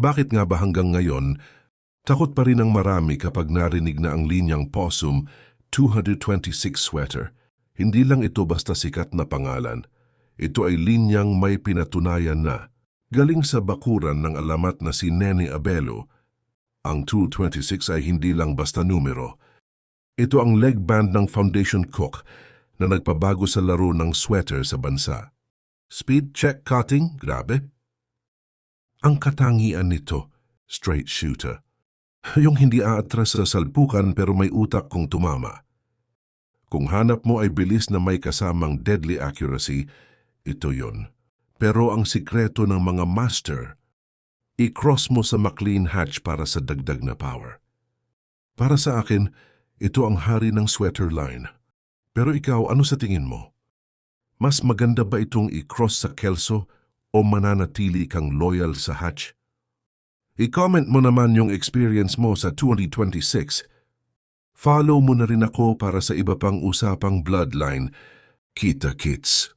Bakit nga ba hanggang ngayon, takot pa rin ang marami kapag narinig na ang linyang Possum 226 sweater? Hindi lang ito basta sikat na pangalan. Ito ay linyang may pinatunayan na. Galing sa bakuran ng alamat na si Nene Abelo, ang 226 ay hindi lang basta numero. Ito ang leg band ng Foundation Cook na nagpabago sa laro ng sweater sa bansa. Speed check cutting, grabe. Ang katangian nito, straight shooter. Yung hindi aatras sa salpukan pero may utak kung tumama. Kung hanap mo ay bilis na may kasamang deadly accuracy, ito yon. Pero ang sikreto ng mga master, i-cross mo sa McLean hatch para sa dagdag na power. Para sa akin, ito ang hari ng sweater line. Pero ikaw, ano sa tingin mo? Mas maganda ba itong i-cross sa Kelso o mananatili kang loyal sa hatch? I-comment mo naman yung experience mo sa 2026. Follow mo na rin ako para sa iba pang usapang bloodline. Kita kits!